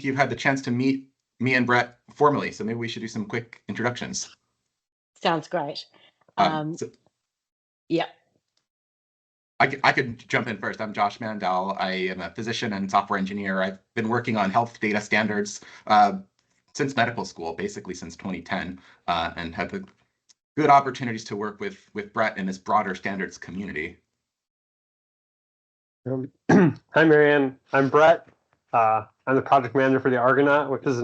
think you've had the chance to meet me and Brett formally, so maybe we should do some quick introductions. Sounds great. Yeah. I could jump in first. I'm Josh Mandel. I am a physician and software engineer. I've been working on health data standards since medical school, basically since 2010, and had the good opportunities to work with Brett in this broader standards community. Hi, Mary Anne. I'm Brett. I'm the project manager for the Argonaut, which is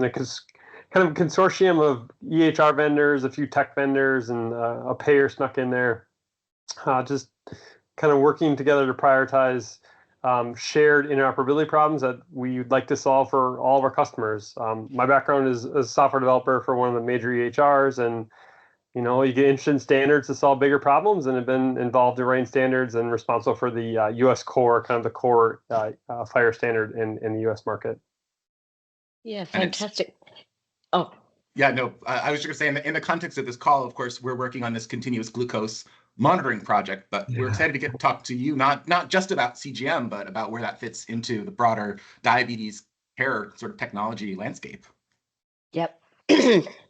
kind of a consortium of EHR vendors, a few tech vendors, and a payer snuck in there. Just kind of working together to prioritize shared interoperability problems that we'd like to solve for all of our customers. My background is as a software developer for one of the major EHRs, and you get interested in standards to solve bigger problems, and have been involved in writing standards and responsible for the U.S. core, kind of the core fire standard in the U.S. market. Yeah, fantastic. Yeah, no, I was just going to say, in the context of this call, of course, we're working on this continuous glucose monitoring project, but we're excited to talk to you, not just about CGM, but about where that fits into the broader diabetes care sort of technology landscape. Yep.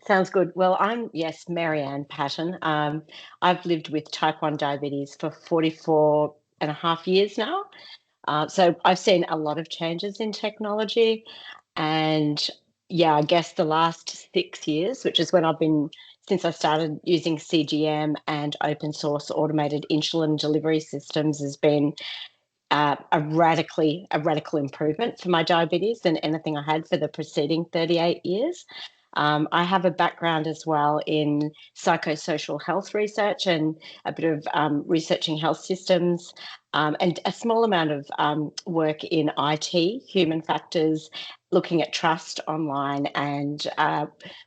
Sounds good. Well, I'm Mary Anne Patton. I've lived with type 1 diabetes for 44 and a half years now. So I've seen a lot of changes in technology, and I guess the last 6 years, which is when since I started using CGM and open source automated insulin delivery systems, has been a radical improvement for my diabetes than anything I had for the preceding 38 years. I have a background as well in psychosocial health research and a bit of researching health systems, and a small amount of work in IT, human factors, looking at trust online and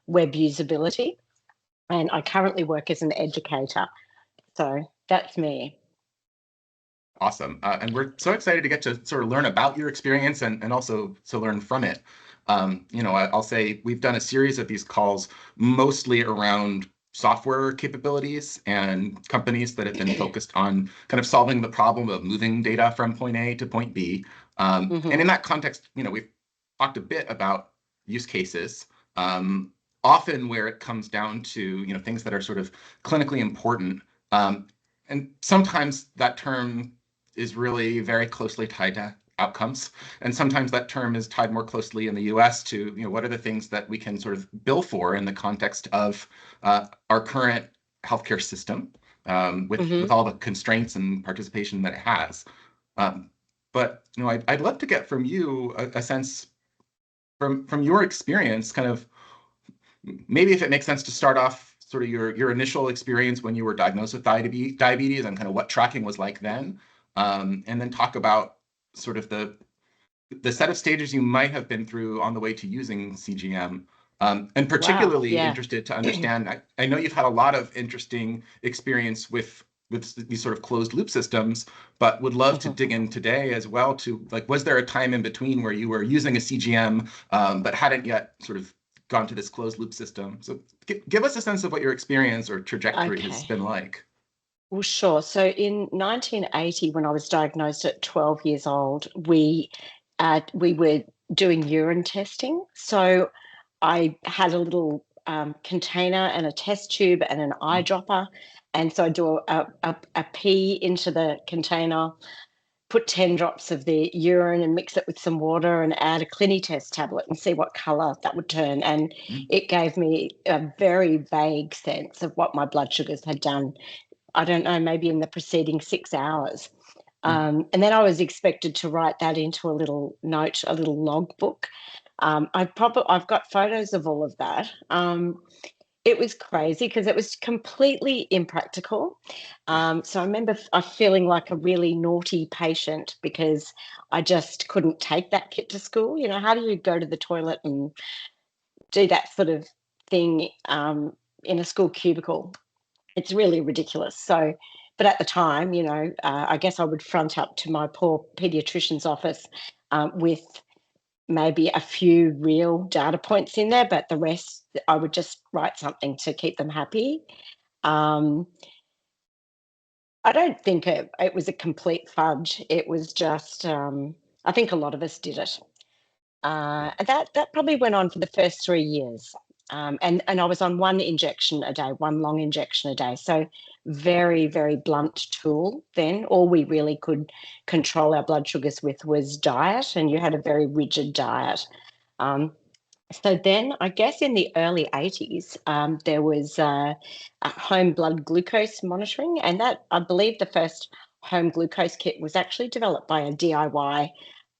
web usability. And I currently work as an educator. So that's me. Awesome. And we're so excited to get to sort of learn about your experience and also to learn from it. I'll say we've done a series of these calls mostly around software capabilities and companies that have been focused on kind of solving the problem of moving data from point A to point B. And in that context, we've talked a bit about use cases, often where it comes down to, things that are sort of clinically important. And sometimes that term is really very closely tied to outcomes. And sometimes that term is tied more closely in the US to, what are the things that we can sort of bill for in the context of our current healthcare system with all the constraints and participation that it has. But, I'd love to get from you a sense from your experience, kind of maybe if it makes sense to start off sort of your initial experience when you were diagnosed with diabetes and kind of what tracking was like then, and then talk about sort of the set of stages you might have been through on the way to using CGM, and particularly interested to understand, I know you've had a lot of interesting experience with these sort of closed loop systems, but would love to dig in today as well to, like, was there a time in between where you were using a CGM but hadn't yet sort of gone to this closed loop system? So give us a sense of what your experience or trajectory has been like. Well, sure. So in 1980, when I was diagnosed at 12 years old, we were doing urine testing. So I had a little container and a test tube and an eyedropper. And so I do a pee into the container, put 10 drops of the urine and mix it with some water and add a CliniTest tablet and see what color that would turn. And it gave me a very vague sense of what my blood sugars had done. I don't know, maybe in the preceding 6 hours. And then I was expected to write that into a little note, a little log book. I've got photos of all of that. It was crazy because it was completely impractical. So I remember feeling like a really naughty patient because I just couldn't take that kit to school. How do you go to the toilet and do that sort of thing in a school cubicle? It's really ridiculous. So, but at the time, I guess I would front up to my poor pediatrician's office with maybe a few real data points in there, but the rest I would just write something to keep them happy. I don't think it was a complete fudge. It was just, I think a lot of us did it. That probably went on for the first 3 years. And I was on one injection a day, one long injection a day. So very, very blunt tool then. All we really could control our blood sugars with was diet, and you had a very rigid diet. So then I guess in the early 80s, there was a home blood glucose monitoring, and that, I believe the first home glucose kit was actually developed by a DIY,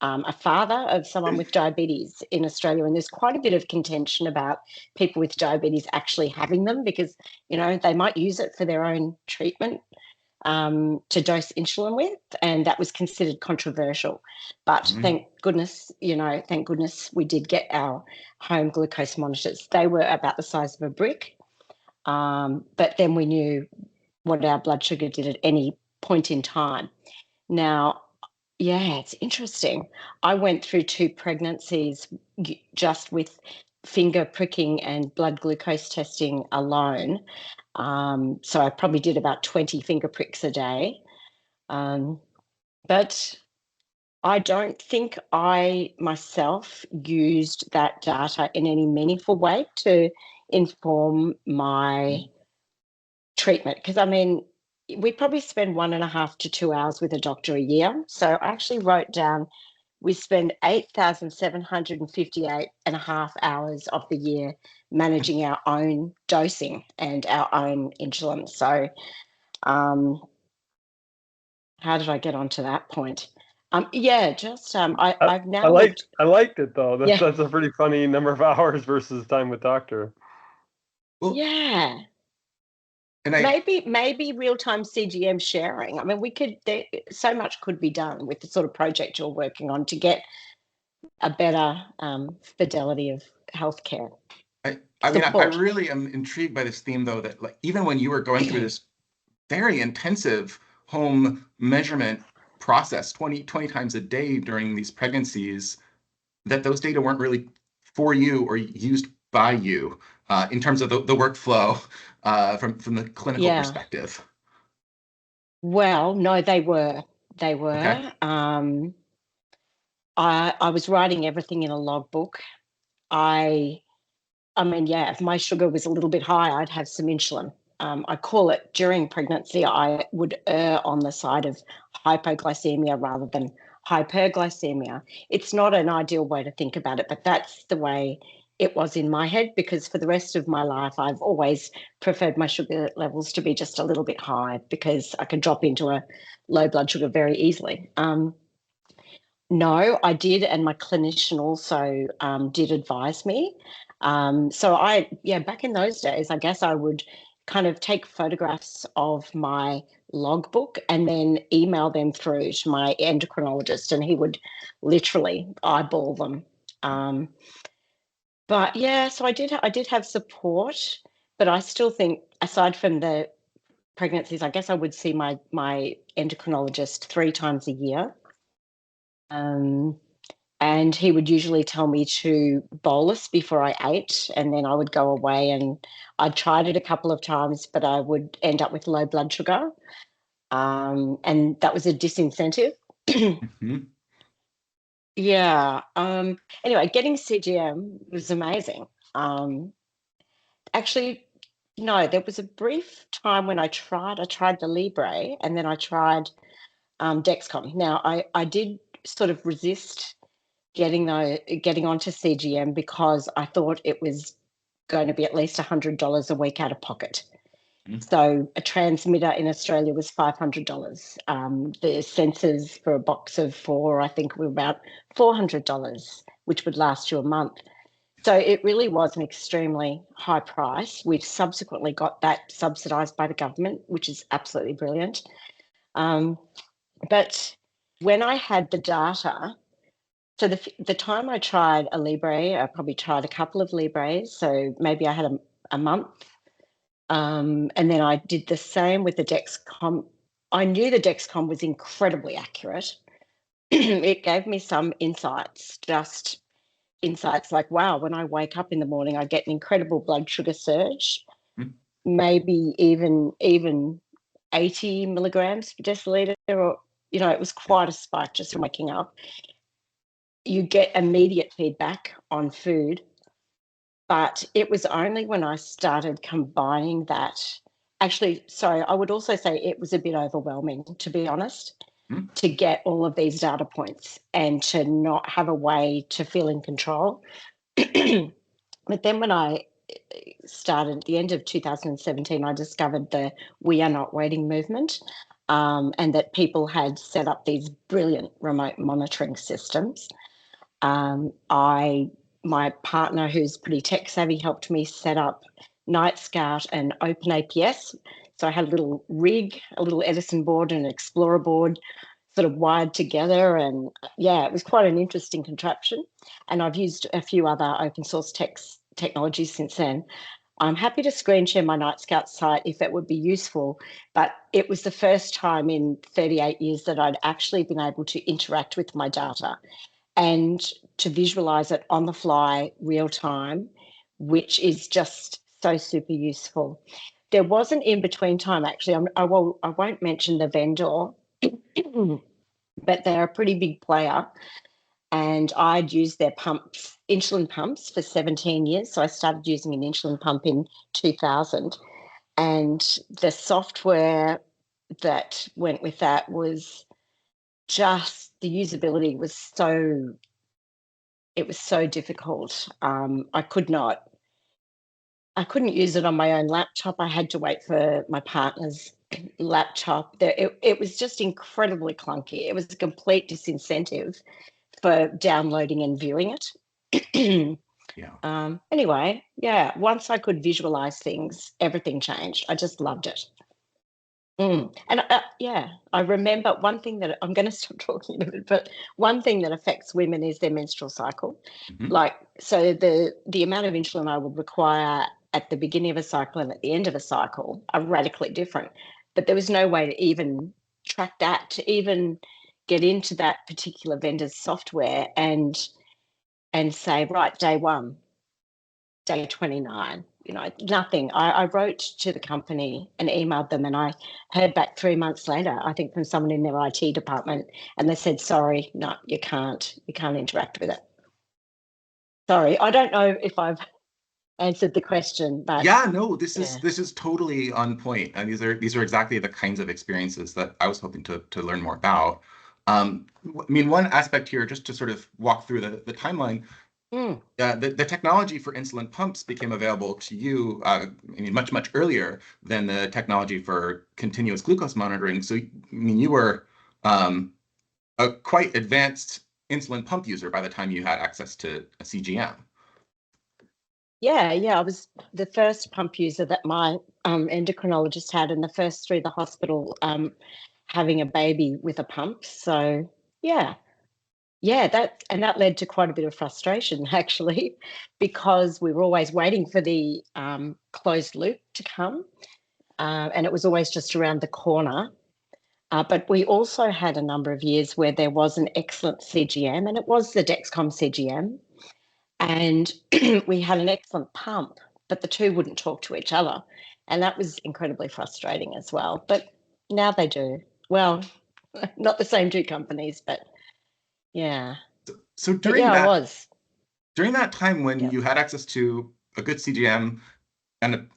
a father of someone with diabetes in Australia. And there's quite a bit of contention about people with diabetes actually having them, because, you know, they might use it for their own treatment to dose insulin with, and that was considered controversial. But thank goodness we did get our home glucose monitors. They were about the size of a brick, but then we knew what our blood sugar did at any point in time. Now, yeah, it's interesting. I went through 2 pregnancies just with finger pricking and blood glucose testing alone. So I probably did about 20 finger pricks a day. But I don't think I myself used that data in any meaningful way to inform my treatment. Because, I mean, we probably spend 1.5 to 2 hours with a doctor a year. So I actually wrote down we spend 8,758.5 hours of the year managing our own dosing and our own insulin. So how did I get onto that point? I've now I liked it though. That's a pretty funny number of hours versus time with doctor. Well, yeah. And maybe real-time CGM sharing. I mean, so much could be done with the sort of project you're working on to get a better fidelity of healthcare. I mean, I really am intrigued by this theme, though, that like even when you were going through this very intensive home measurement process 20 times a day during these pregnancies, that those data weren't really for you or used by you in terms of the workflow from the clinical perspective. Well, no, they were. Okay. I was writing everything in a logbook. I mean, yeah, if my sugar was a little bit high, I'd have some insulin. I call it, during pregnancy, I would err on the side of hypoglycemia rather than hyperglycemia. It's not an ideal way to think about it, but that's the way it was in my head, because for the rest of my life, I've always preferred my sugar levels to be just a little bit high, because I can drop into a low blood sugar very easily. No, I did, and my clinician also did advise me. So back in those days, I guess I would kind of take photographs of my logbook and then email them through to my endocrinologist, and he would literally eyeball them. But yeah, so I did have support, but I still think, aside from the pregnancies, I guess I would see my endocrinologist 3 times a year. And he would usually tell me to bolus before I ate, and then I would go away, and I'd tried it a couple of times, but I would end up with low blood sugar. And that was a disincentive. Yeah. Anyway, getting CGM was amazing. Actually, no, there was a brief time when I tried the Libre, and then I tried Dexcom. Now, I did sort of resist getting onto CGM because I thought it was going to be at least $100 a week out of pocket. So a transmitter in Australia was $500. The sensors for a box of 4, I think, were about $400, which would last you a month. So it really was an extremely high price. We've subsequently got that subsidised by the government, which is absolutely brilliant. But when I had the data, so the time I tried a Libre, I probably tried a couple of Libres, so maybe I had a month. And then I did the same with the Dexcom. I knew the Dexcom was incredibly accurate. It gave me some insights, just insights like, wow, when I wake up in the morning, I get an incredible blood sugar surge, maybe even 80 milligrams per deciliter, or, you know, it was quite a spike just from waking up. you get immediate feedback on food. But it was only when I started combining that. Actually, sorry, I would also say it was a bit overwhelming, to be honest, to get all of these data points and to not have a way to feel in control. But then when I started at the end of 2017, I discovered the We Are Not Waiting movement, and that people had set up these brilliant remote monitoring systems. My partner, who's pretty tech savvy, helped me set up NightScout and Open APS. So I had a little rig, a little Edison board and an Explorer board sort of wired together. And yeah, it was quite an interesting contraption. And I've used a few other open source technologies since then. I'm happy to screen share my NightScout site if it would be useful, but it was the first time in 38 years that I'd actually been able to interact with my data and to visualize it on the fly, real time, which is just so super useful. There was an in-between time, actually. I won't mention the vendor, but they're a pretty big player. And I'd used their pumps, insulin pumps, for 17 years. So I started using an insulin pump in 2000. And the software that went with that was just, the usability was so difficult. I couldn't use it on my own laptop. I had to wait for my partner's laptop. It was just incredibly clunky. It was a complete disincentive for downloading and viewing it. Yeah. Anyway, yeah, once I could visualize things, everything changed. I just loved it. And yeah, I remember one thing that I'm going to stop talking about it, but one thing that affects women is their menstrual cycle. Like, so the amount of insulin I would require at the beginning of a cycle and at the end of a cycle are radically different. But there was no way to even track that, to even get into that particular vendor's software and say, right, day 1, day 29, nothing. I wrote to the company and emailed them, and I heard back 3 months later, I think, from someone in their IT department, and they said, sorry, no, you can't interact with it. Sorry, I don't know if I've answered the question, but yeah, no, this is totally on point, and these are exactly the kinds of experiences that I was hoping to learn more about. I mean, one aspect here, just to sort of walk through the timeline. The technology for insulin pumps became available to you, I mean, much earlier than the technology for continuous glucose monitoring. So, I mean, you were a quite advanced insulin pump user by the time you had access to a CGM. Yeah, I was the first pump user that my endocrinologist had, and the first through the hospital having a baby with a pump. So yeah, that led to quite a bit of frustration, actually, because we were always waiting for the closed loop to come, and it was always just around the corner. But we also had a number of years where there was an excellent CGM, and it was the Dexcom CGM. And we had an excellent pump, but the two wouldn't talk to each other. And that was incredibly frustrating as well. But now they do. Well, not the same two companies, but yeah. So during that time when you had access to a good CGM and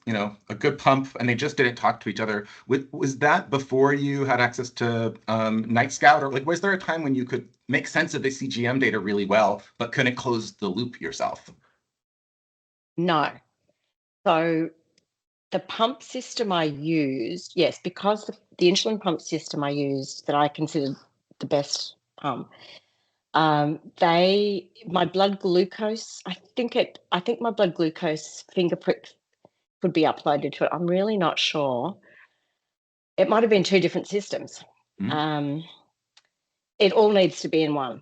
a good pump, and they just didn't talk to each other, was that before you had access to NightScout, or like was there a time when you could make sense of the CGM data really well but couldn't close the loop yourself? No. So the pump system I used, yes, because the insulin pump system I used that I considered the best pump, my blood glucose, I think my blood glucose finger prick could be uploaded to it. I'm really not sure. It might have been 2 different systems. It all needs to be in one.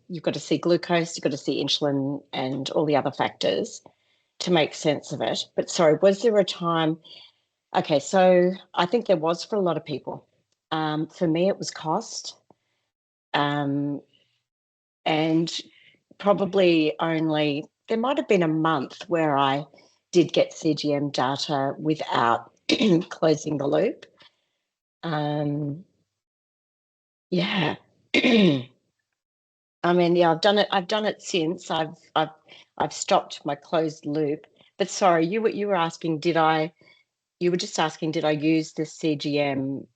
You've got to see glucose, you've got to see insulin and all the other factors to make sense of it. But sorry, was there a time? Okay, so I think there was for a lot of people. For me, it was cost. And probably there might have been a month where I did get CGM data without closing the loop. Yeah. I mean, yeah, I've done it since. I've stopped my closed loop. But sorry, you were asking, you were just asking, did I use the CGM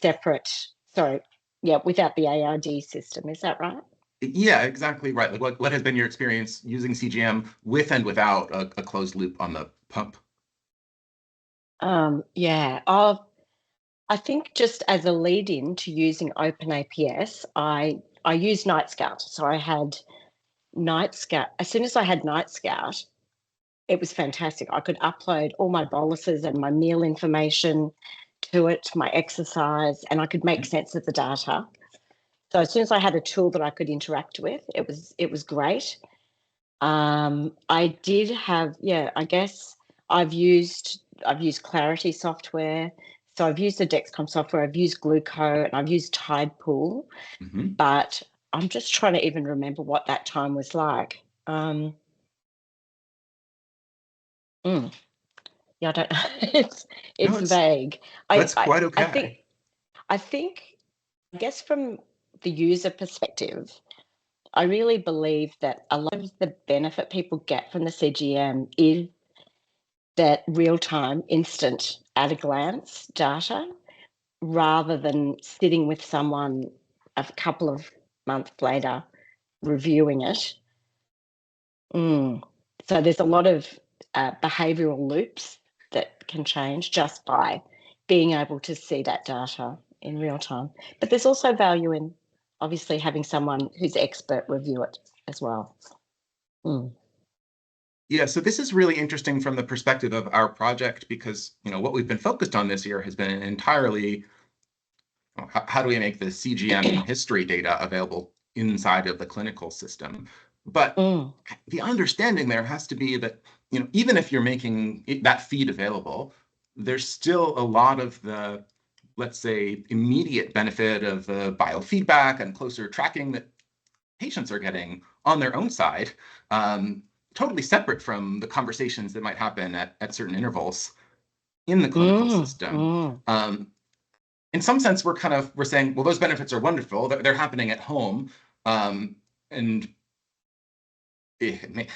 separate? Sorry, yeah, without the ARD system. Is that right? Yeah, exactly right. Like what has been your experience using CGM with and without a closed loop on the pump? Yeah. I think just as a lead in to using Open APS, I used NightScout. So I had NightScout. As soon as I had NightScout, it was fantastic. I could upload all my boluses and my meal information to it, my exercise, and I could make sense of the data. So as soon as I had a tool that I could interact with, it was great. I did have, yeah, I guess I've used Clarity software. So I've used the Dexcom software, I've used Gluco, and I've used Tidepool, Hmm. but I'm just trying to even remember what that time was like. Mm, yeah, I don't know. No, It's vague. I, that's I quite I okay. think I think I guess from the user perspective, I really believe that a lot of the benefit people get from the CGM is that real-time, instant, at a glance data, rather than sitting with someone a couple of months later reviewing it. So there's a lot of behavioural loops that can change just by being able to see that data in real time. But there's also value in obviously having someone who's expert review it as well. Mm. Yeah, so this is really interesting from the perspective of our project because, what we've been focused on this year has been entirely how do we make the CGM history data available inside of the clinical system? But Mm. the understanding there has to be that, even if you're making that feed available, there's still a lot of the, let's say, immediate benefit of the biofeedback and closer tracking that patients are getting on their own side, totally separate from the conversations that might happen at certain intervals in the clinical Mm. system. Mm. In some sense, we're saying, well, those benefits are wonderful. They're happening at home, and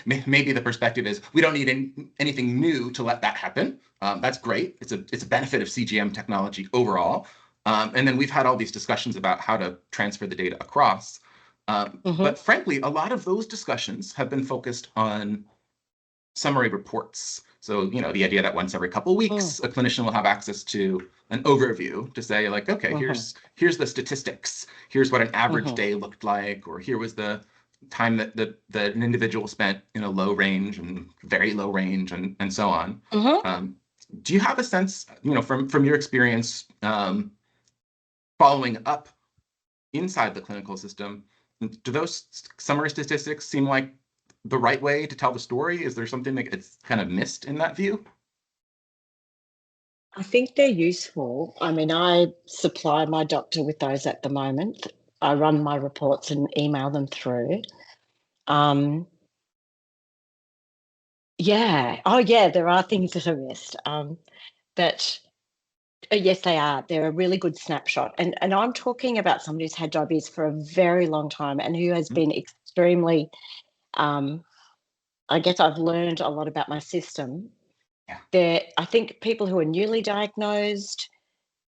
maybe the perspective is we don't need anything new to let that happen. That's great. It's a benefit of CGM technology overall. And then we've had all these discussions about how to transfer the data across. Mm-hmm. But frankly, a lot of those discussions have been focused on summary reports. So, the idea that once every couple of Mm. weeks, a clinician will have access to an overview to say, like, okay, Mm-hmm. here's the statistics. Here's what an average Mm-hmm. day looked like, or here was the time that an individual spent in a low range and very low range, and so on. Mm-hmm. Do you have a sense, from your experience following up inside the clinical system, do those summary statistics seem like the right way to tell the story? Is there something that it's kind of missed in that view? I think they're useful. I mean, I supply my doctor with those at the moment. I run my reports and email them through. Um, yeah. Oh, yeah. There are things that are missed. But yes, they are. They're a really good snapshot. And I'm talking about somebody who's had diabetes for a very long time and who has been extremely. Um, I guess I've learned a lot about my system. Yeah. I think people who are newly diagnosed,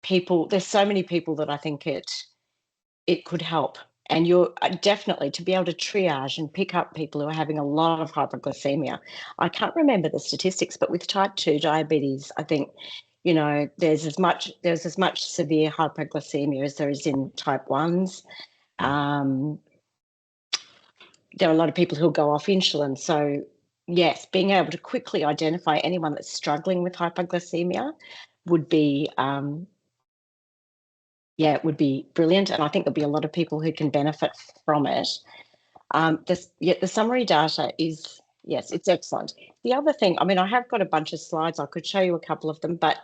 there's so many people that I think it could help. And you're definitely to be able to triage and pick up people who are having a lot of hypoglycemia. I can't remember the statistics, but with type 2 diabetes, I think, there's as much severe hypoglycemia as there is in type 1s. There are a lot of people who'll go off insulin. So yes, being able to quickly identify anyone that's struggling with hypoglycemia would be it would be brilliant. And I think there'll be a lot of people who can benefit from it. The summary data is, yes, it's excellent. The other thing, I mean, I have got a bunch of slides. I could show you a couple of them, but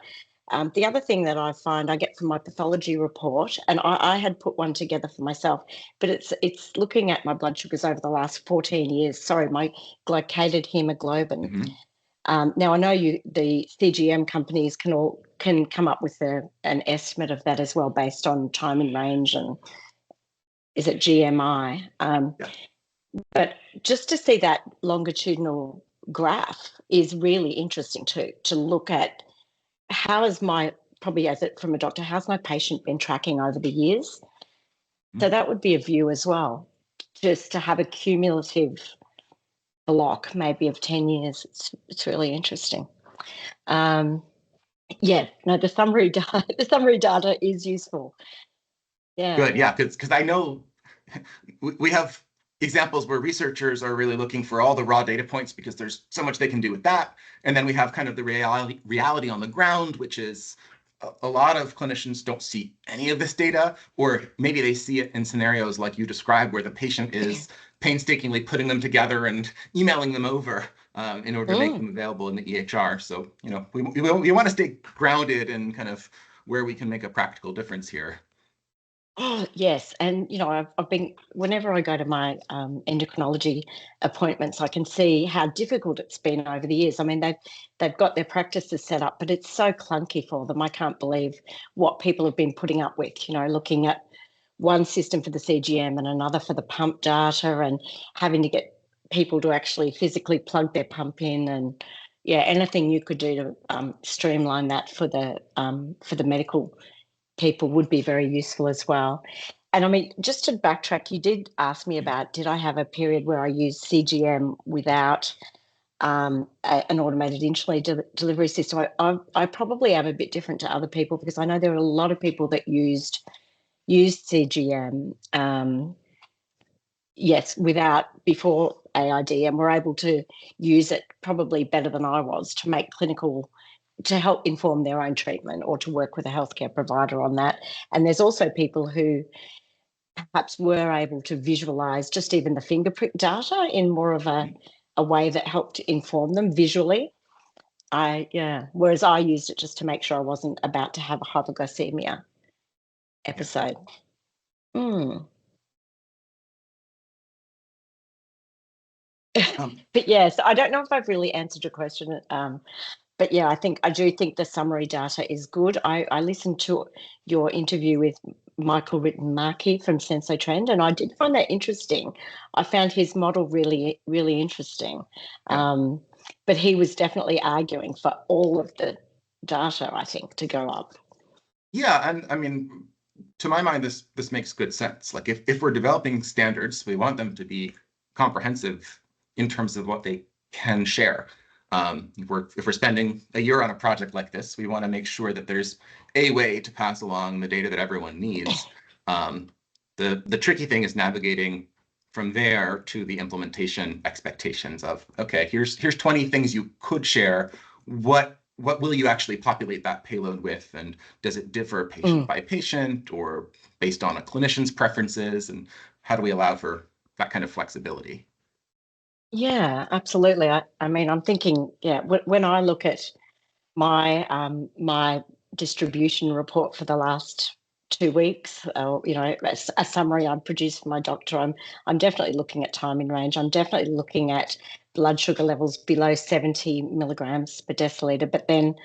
the other thing that I find I get from my pathology report, and I had put one together for myself, but it's looking at my blood sugars over the last 14 years. Sorry, my glycated hemoglobin. Mm-hmm. Now I know the CGM companies can come up with an estimate of that as well based on time and range and is it GMI? Yeah. But just to see that longitudinal graph is really interesting to look at how is my, probably as it from a doctor, how's my patient been tracking over the years? So that would be a view as well, just to have a cumulative block maybe of 10 years. It's really interesting. Yeah, no, the summary data is useful. Yeah. Good, yeah, because I know we have examples where researchers are really looking for all the raw data points because there's so much they can do with that. And then we have kind of the reality on the ground, which is a lot of clinicians don't see any of this data, or maybe they see it in scenarios like you described, where the patient is painstakingly putting them together and emailing them over in order to make them available in the EHR. So, you know, we want to stay grounded in kind of where we can make a practical difference here. Oh, yes. And, you know, I've been, whenever I go to my endocrinology appointments, I can see how difficult it's been over the years. I mean, they've got their practices set up, but it's so clunky for them. I can't believe what people have been putting up with, you know, looking at one system for the CGM and another for the pump data, and having to get people to actually physically plug their pump in. And yeah, anything you could do to streamline that for the medical people would be very useful as well. And I mean, just to backtrack, you did ask me about, did I have a period where I used CGM without an automated insulin delivery system? I probably am a bit different to other people, because I know there are a lot of people that used CGM, yes, before AID, and were able to use it probably better than I was to help inform their own treatment, or to work with a healthcare provider on that. And there's also people who perhaps were able to visualize just even the fingerprint data in more of a way that helped inform them visually. Whereas I used it just to make sure I wasn't about to have a hypoglycemia episode. But yes, I don't know if I've really answered your question. But yeah, I do think the summary data is good. I listened to your interview with Michael Rittenmarky from SensoTrend, and I did find that interesting. I found his model really, really interesting. Yeah. But he was definitely arguing for all of the data, I think, to go up. Yeah, and I mean, to my mind, this makes good sense. Like if we're developing standards, we want them to be comprehensive in terms of what they can share. If we're spending a year on a project like this, we want to make sure that there's a way to pass along the data that everyone needs. The tricky thing is navigating from there to the implementation expectations of, okay, here's 20 things you could share. What will you actually populate that payload with? And does it differ patient by patient, or based on a clinician's preferences? And how do we allow for that kind of flexibility? Yeah, absolutely. I mean, I'm thinking, yeah, when I look at my my distribution report for the last 2 weeks, you know, a summary I've produced for my doctor, I'm definitely looking at time in range. I'm definitely looking at blood sugar levels below 70 milligrams per deciliter. But then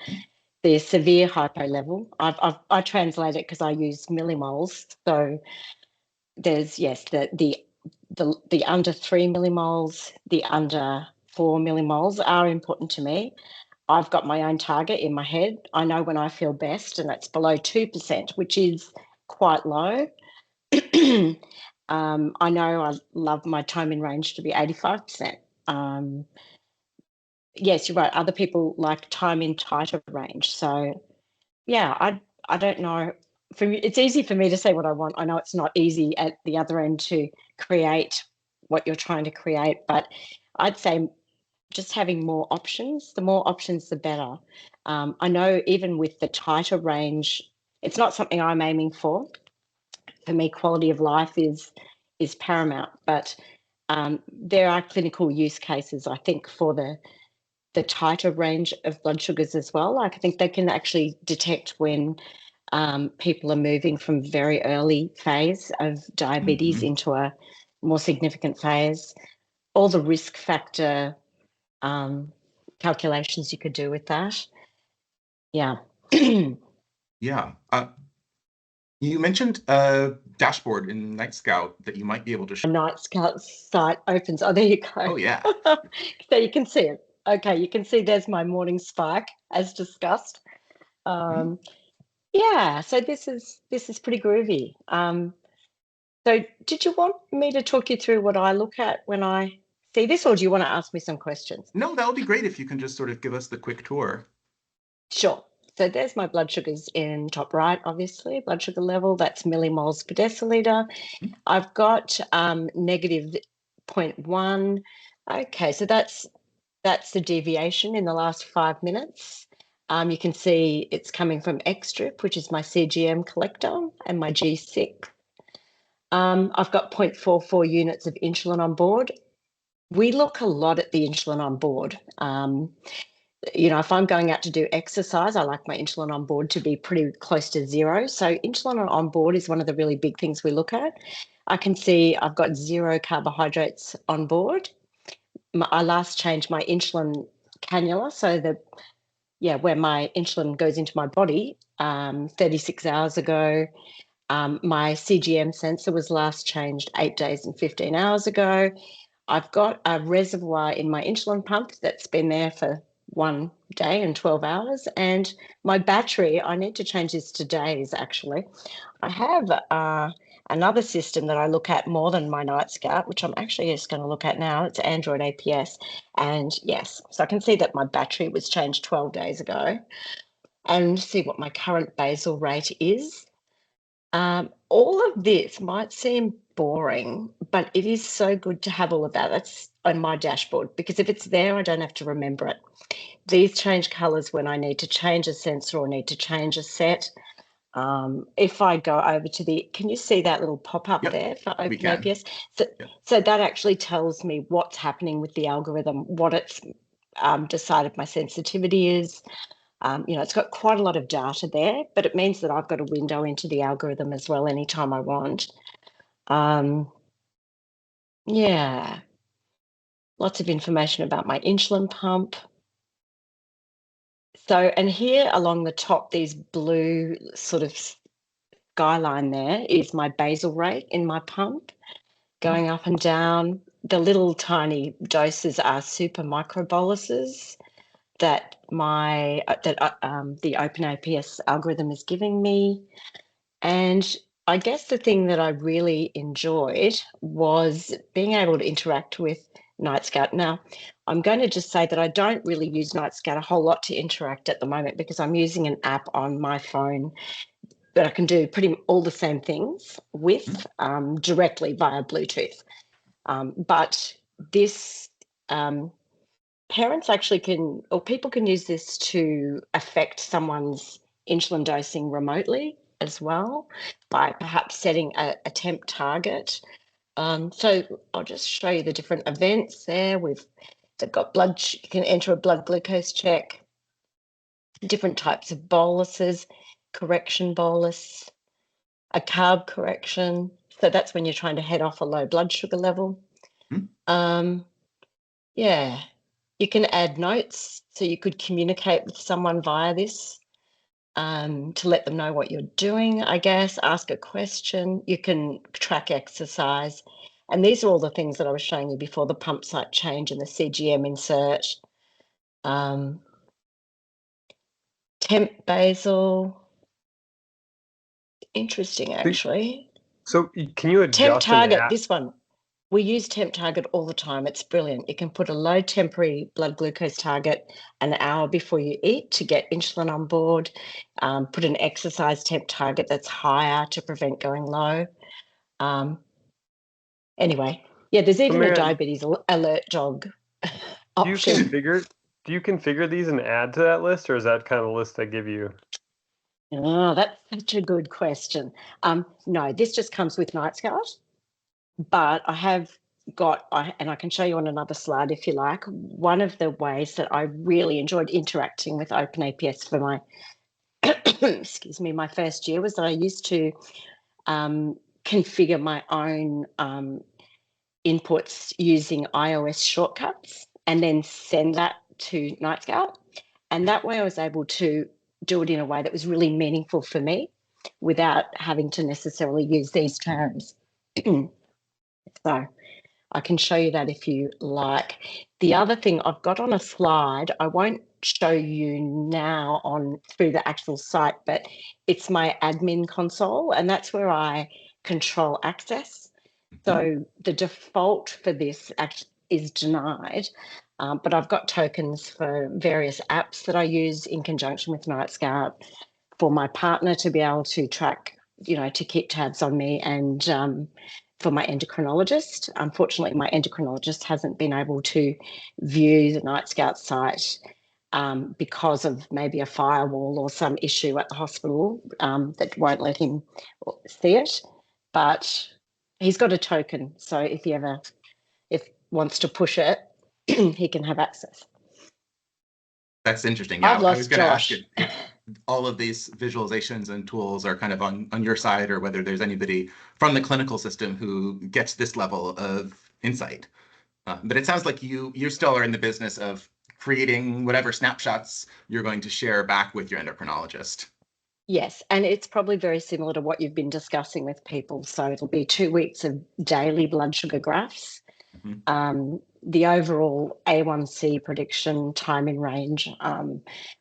the severe hypo level, I translate it because I use millimoles. So there's, yes, the under 3 millimoles, the under 4 millimoles are important to me. I've got my own target in my head. I know when I feel best, and that's below 2%, which is quite low. I know I love my time in range to be 85%. Yes, you're right. Other people like time in tighter range. So yeah, I don't know. For me, it's easy for me to say what I want. I know it's not easy at the other end to create what you're trying to create, but I'd say just having more options, the more options, the better. I know even with the tighter range, it's not something I'm aiming for. For me, quality of life is paramount, but there are clinical use cases, I think, for the tighter range of blood sugars as well. Like, I think they can actually detect when people are moving from very early phase of diabetes into a more significant phase. All the risk factor calculations you could do with that. Yeah. Yeah. You mentioned a dashboard in NightScout that you might be able to show. NightScout site opens. Oh, there you go. Oh, yeah. So you can see it. Okay, you can see there's my morning spike as discussed. Yeah, so this is pretty groovy. So did you want me to talk you through what I look at when I see this, or do you want to ask me some questions? No, that would be great if you can just sort of give us the quick tour. Sure. So there's my blood sugars in top right, obviously, blood sugar level, that's millimoles per deciliter. I've got negative 0.1. Okay, so that's the deviation in the last 5 minutes. You can see it's coming from X-strip, which is my CGM collector, and my G6. I've got 0.44 units of insulin on board. We look a lot at the insulin on board. If I'm going out to do exercise, I like my insulin on board to be pretty close to zero. So insulin on board is one of the really big things we look at. I can see I've got 0 carbohydrates on board. I last changed my insulin cannula, so where my insulin goes into my body 36 hours ago. My CGM sensor was last changed 8 days and 15 hours ago. I've got a reservoir in my insulin pump that's been there for 1 day and 12 hours. And my battery, I need to change this to days, actually. I have another system that I look at more than my NightScout, which I'm actually just going to look at now. It's Android APS. And yes, so I can see that my battery was changed 12 days ago and see what my current basal rate is. All of this might seem boring, but it is so good to have all of that. That's on my dashboard, because if it's there, I don't have to remember it. These change colors when I need to change a sensor or need to change a set. If I go over to can you see that little pop-up there for Open APS? So that actually tells me what's happening with the algorithm, what it's decided my sensitivity is. It's got quite a lot of data there, but it means that I've got a window into the algorithm as well anytime I want. Yeah, lots of information about my insulin pump. So, and here along the top, these blue sort of skyline there is my basal rate in my pump going up and down. The little tiny doses are super microboluses that the Open APS algorithm is giving me. And I guess the thing that I really enjoyed was being able to interact with NightScout. Now, I'm going to just say that I don't really use NightScout a whole lot to interact at the moment because I'm using an app on my phone that I can do pretty all the same things with directly via Bluetooth. But this parents actually can, or people can use this to affect someone's insulin dosing remotely as well by perhaps setting a temp target. So I'll just show you the different events there. They've got you can enter a blood glucose check, different types of boluses, correction bolus, a carb correction. So that's when you're trying to head off a low blood sugar level. Yeah, you can add notes, so you could communicate with someone via this to let them know what you're doing, I guess, ask a question. You can track exercise. And these are all the things that I was showing you before, the pump site change and the CGM insert. Temp basal. Interesting, actually. So can you adjust temp target, this one. We use temp target all the time. It's brilliant. You can put a low temporary blood glucose target an hour before you eat to get insulin on board. Put an exercise temp target that's higher to prevent going low. Anyway, yeah, there's even a diabetes alert jog option. Do you configure these and add to that list, or is that kind of the list they give you? Oh, that's such a good question. No, this just comes with NightScout. But I have got, and I can show you on another slide if you like, one of the ways that I really enjoyed interacting with Open APS for my, excuse me, my first year was that I used to configure my own inputs using iOS shortcuts and then send that to NightScout. And that way I was able to do it in a way that was really meaningful for me. without having to necessarily use these terms. So I can show you that if you like. The other thing I've got on a slide, I won't show you now through the actual site, but it's my admin console, and that's where I control access. So the default for this is denied, but I've got tokens for various apps that I use in conjunction with NightScout for my partner to be able to track, to keep tabs on me, and for my endocrinologist. Unfortunately, my endocrinologist hasn't been able to view the NightScout site because of maybe a firewall or some issue at the hospital that won't let him see it. But he's got a token, so if he ever wants to push it, he can have access. That's interesting. Yeah, I've lost I was going to ask Josh. if all of these visualizations and tools are kind of on your side, or whether there's anybody from the clinical system who gets this level of insight. But it sounds like you still are in the business of creating whatever snapshots you're going to share back with your endocrinologist. Yes, and it's probably very similar to what you've been discussing with people. So it'll be 2 weeks of daily blood sugar graphs, the overall A1C prediction, time in range,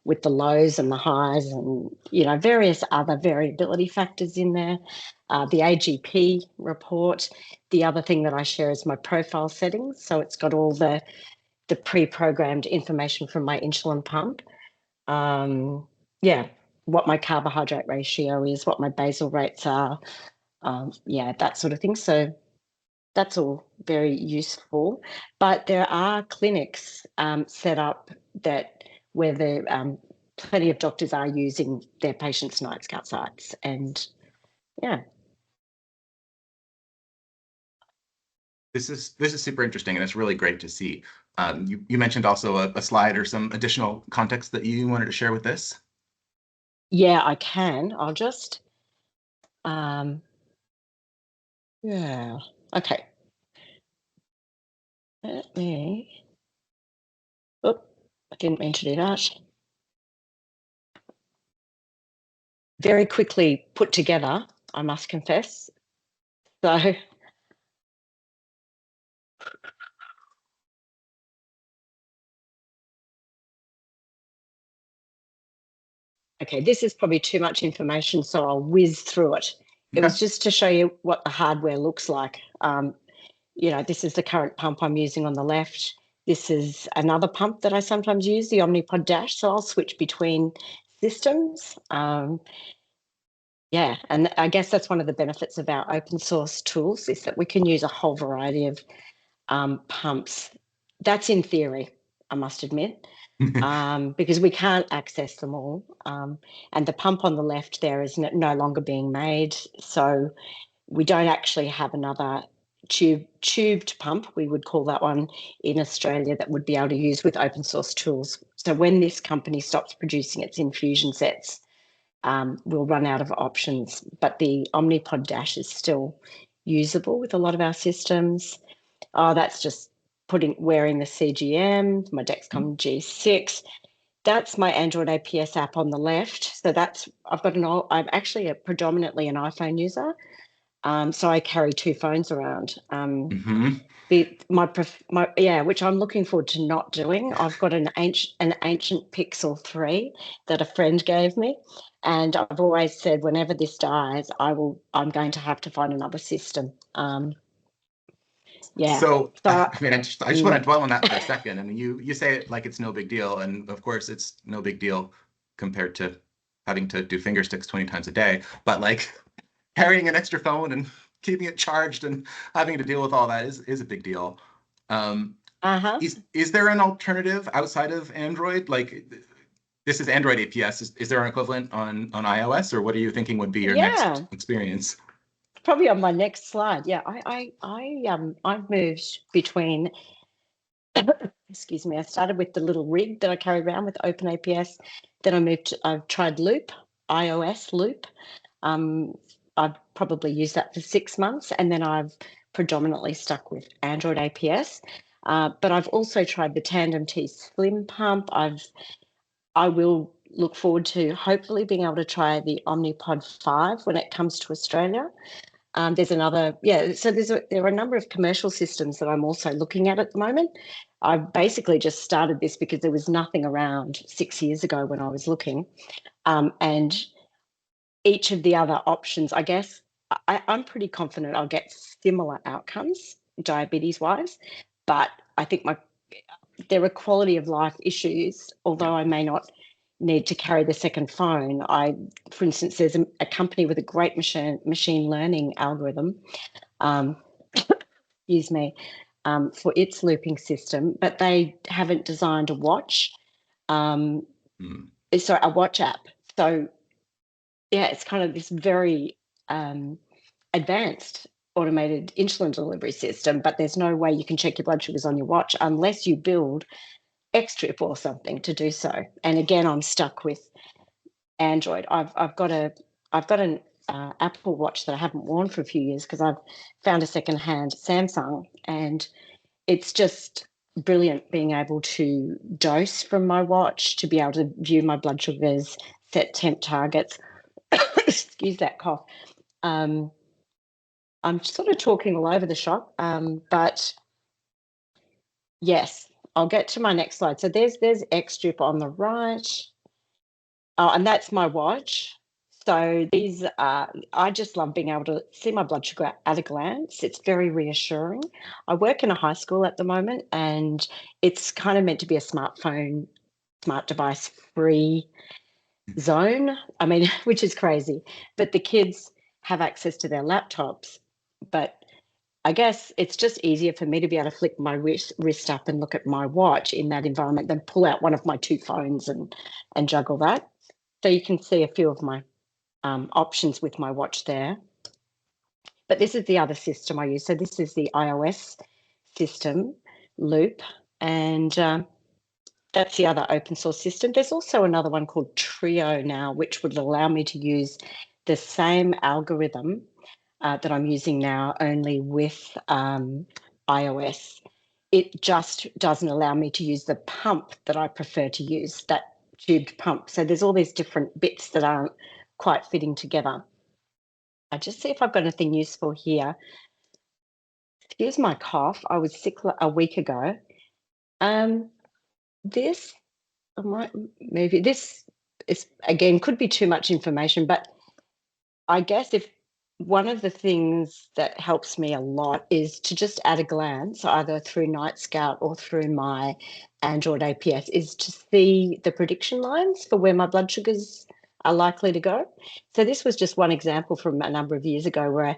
with the lows and the highs, and various other variability factors in there. The AGP report. The other thing that I share is my profile settings. So it's got all the pre-programmed information from my insulin pump. What my carbohydrate ratio is, what my basal rates are, that sort of thing. So that's all very useful. But there are clinics set up where the plenty of doctors are using their patients' NightScout sites, and This is super interesting, and it's really great to see. You mentioned also a slide or some additional context that you wanted to share with this. Yeah, I can. I'll just, okay. Let me, I didn't mean to do that. Very quickly put together, I must confess. So, okay, this is probably too much information, so I'll whiz through it. It was just to show you what the hardware looks like. This is the current pump I'm using on the left. This is another pump that I sometimes use, the Omnipod Dash. So I'll switch between systems. And I guess that's one of the benefits of our open source tools, is that we can use a whole variety of pumps. That's in theory, I must admit. Because we can't access them all. And the pump on the left there is no longer being made. So we don't actually have another tubed pump, we would call that one, in Australia that would be able to use with open source tools. So when this company stops producing its infusion sets, we'll run out of options. But the Omnipod Dash is still usable with a lot of our systems. That's just wearing the CGM, my Dexcom G6. That's my Android APS app on the left. So I'm actually predominantly an iPhone user. So I carry 2 phones around. Which I'm looking forward to not doing. I've got an ancient Pixel 3 that a friend gave me, and I've always said whenever this dies, I'm going to have to find another system. So I just want to dwell on that for a second. I mean, you say it like it's no big deal, and of course it's no big deal compared to having to do finger sticks 20 times a day. But like carrying an extra phone and keeping it charged and having to deal with all that is a big deal. Is there an alternative outside of Android? Like, this is Android APS. Is there an equivalent on iOS, or what are you thinking would be your next experience? Probably on my next slide. Yeah, I've moved between. Excuse me. I started with the little rig that I carry around with Open APS. Then I've tried Loop, iOS Loop. I've probably used that for 6 months, and then I've predominantly stuck with Android APS. But I've also tried the Tandem T Slim pump. I will look forward to hopefully being able to try the Omnipod 5 when it comes to Australia. There's another, so there are a number of commercial systems that I'm also looking at the moment. I basically just started this because there was nothing around 6 years ago when I was looking. And each of the other options, I guess, I'm pretty confident I'll get similar outcomes diabetes-wise, but I think there are quality of life issues, although I may not need to carry the second phone. For instance, there's a company with a great machine learning algorithm, excuse me, for its looping system, but they haven't designed a watch, sorry, a watch app. So yeah, it's kind of this very advanced automated insulin delivery system, but there's no way you can check your blood sugars on your watch unless you build X-Trip or something to do so. And again, I'm stuck with Android. I've got an Apple Watch that I haven't worn for a few years because I've found a secondhand Samsung, and it's just brilliant being able to dose from my watch, to be able to view my blood sugars, set temp targets. Excuse that cough. I'm sort of talking all over the shop, but yes, I'll get to my next slide. So there's X-Strip on the right. Oh, and that's my watch. So these I just love being able to see my blood sugar at a glance. It's very reassuring. I work in a high school at the moment, and it's kind of meant to be a smart device free zone. I mean, which is crazy, but the kids have access to their laptops. But I guess it's just easier for me to be able to flick my wrist up and look at my watch in that environment than pull out one of my two phones and juggle that. So you can see a few of my options with my watch there. But this is the other system I use. So this is the iOS system, Loop, and that's the other open source system. There's also another one called Trio now, which would allow me to use the same algorithm that I'm using now, only with iOS. It just doesn't allow me to use the pump that I prefer to use, that tubed pump. So there's all these different bits that aren't quite fitting together. I just see if I've got anything useful here. Excuse my cough. I was sick a week ago. This is, again, could be too much information, but I guess if one of the things that helps me a lot is to just at a glance, either through NightScout or through my Android APS, is to see the prediction lines for where my blood sugars are likely to go. So this was just one example from a number of years ago where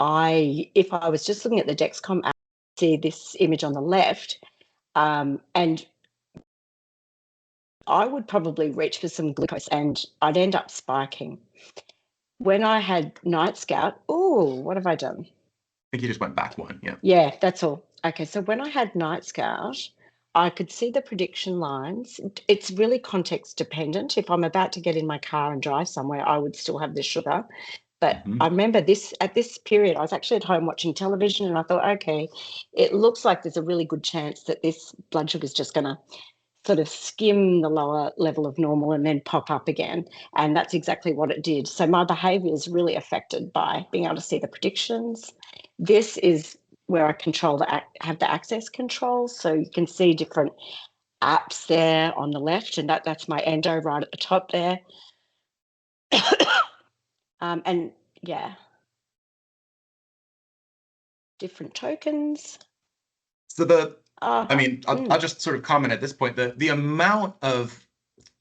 if I was just looking at the Dexcom app, see this image on the left, and I would probably reach for some glucose and I'd end up spiking. When I had NightScout, what have I done? I think you just went back one, yeah. Yeah, that's all. Okay, so when I had NightScout, I could see the prediction lines. It's really context dependent. If I'm about to get in my car and drive somewhere, I would still have the sugar. But I remember at this period, I was actually at home watching television, and I thought, okay, it looks like there's a really good chance that this blood sugar is just going to sort of skim the lower level of normal and then pop up again. And that's exactly what it did. So my behavior is really affected by being able to see the predictions. This is where I have the access controls. So you can see different apps there on the left, and that's my endo right at the top there. And yeah, different tokens. So I'll just sort of comment at this point, the amount of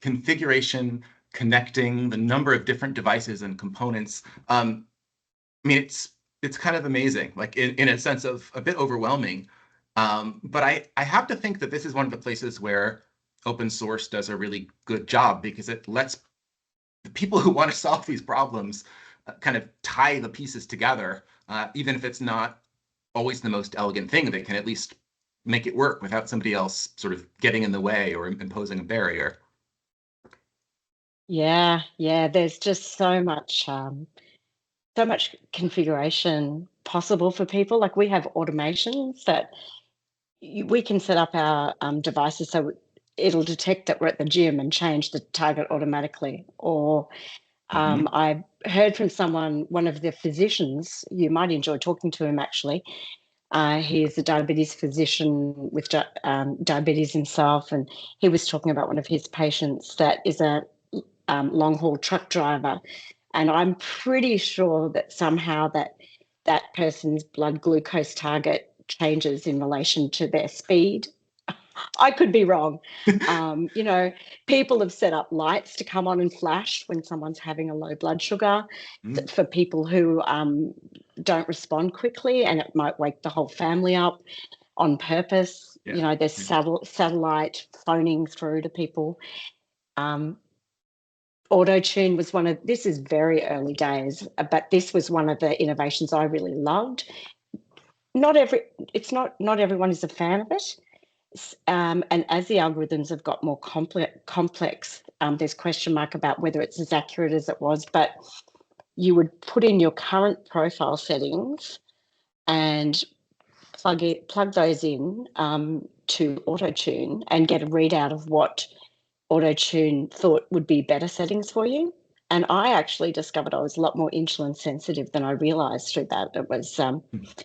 configuration, connecting, the number of different devices and components, it's kind of amazing, like in a sense of a bit overwhelming. But I have to think that this is one of the places where open source does a really good job, because it lets the people who want to solve these problems kind of tie the pieces together, even if it's not always the most elegant thing. They can at least make it work without somebody else sort of getting in the way or imposing a barrier. Yeah, there's just so much configuration possible for people. Like, we have automations that we can set up our devices so it'll detect that we're at the gym and change the target automatically. Or I heard from someone, one of the physicians, you might enjoy talking to him actually. He is a diabetes physician with diabetes himself, and he was talking about one of his patients that is a long-haul truck driver, and I'm pretty sure that somehow that person's blood glucose target changes in relation to their speed. I could be wrong. You know, people have set up lights to come on and flash when someone's having a low blood sugar for people who don't respond quickly, and it might wake the whole family up on purpose. Yeah. You know, there's satellite phoning through to people. Auto tune was this is very early days, but this was one of the innovations I really loved. Not everyone is a fan of it. And as the algorithms have got more complex, there's question mark about whether it's as accurate as it was, but you would put in your current profile settings and plug those in to auto-tune and get a readout of what auto-tune thought would be better settings for you. And I actually discovered I was a lot more insulin sensitive than I realized through that. It was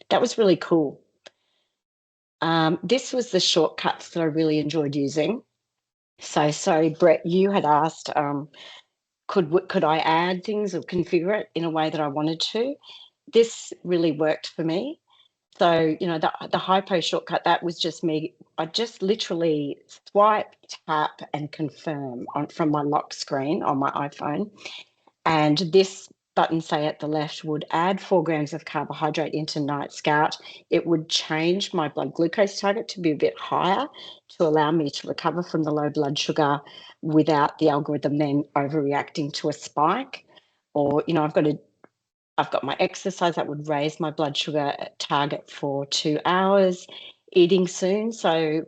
that was really cool. This was the shortcuts that I really enjoyed using. So sorry, Brett, you had asked, could I add things or configure it in a way that I wanted to? This really worked for me. So, you know, the hypo shortcut, that was just me. I just literally swipe, tap, and confirm from my lock screen on my iPhone. And this button, say at the left, would add 4 grams of carbohydrate into NightScout. It would change my blood glucose target to be a bit higher to allow me to recover from the low blood sugar without the algorithm then overreacting to a spike. Or, you know, I've got my exercise that would raise my blood sugar target for 2 hours, eating soon. So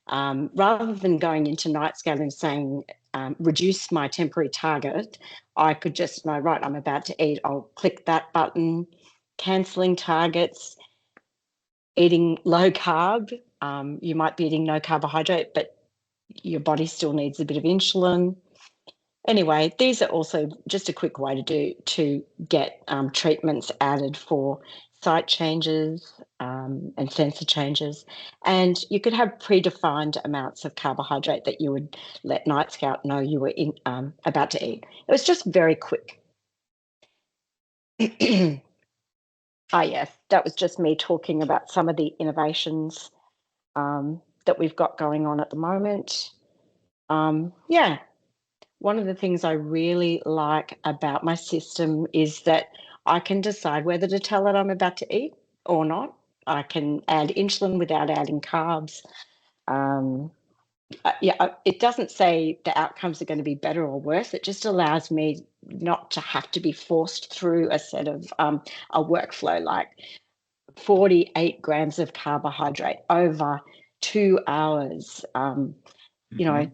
rather than going into NightScout and saying, reduce my temporary target, I could just know, right, I'm about to eat. I'll click that button, cancelling targets, eating low carb. You might be eating no carbohydrate, but your body still needs a bit of insulin. Anyway, these are also just a quick way to get treatments added for site changes and sensor changes. And you could have predefined amounts of carbohydrate that you would let NightScout know you were about to eat. It was just very quick. Yes, that was just me talking about some of the innovations that we've got going on at the moment. Yeah. One of the things I really like about my system is that I can decide whether to tell it I'm about to eat or not. I can add insulin without adding carbs. It doesn't say the outcomes are going to be better or worse. It just allows me not to have to be forced through a set of a workflow like 48 grams of carbohydrate over 2 hours. You know,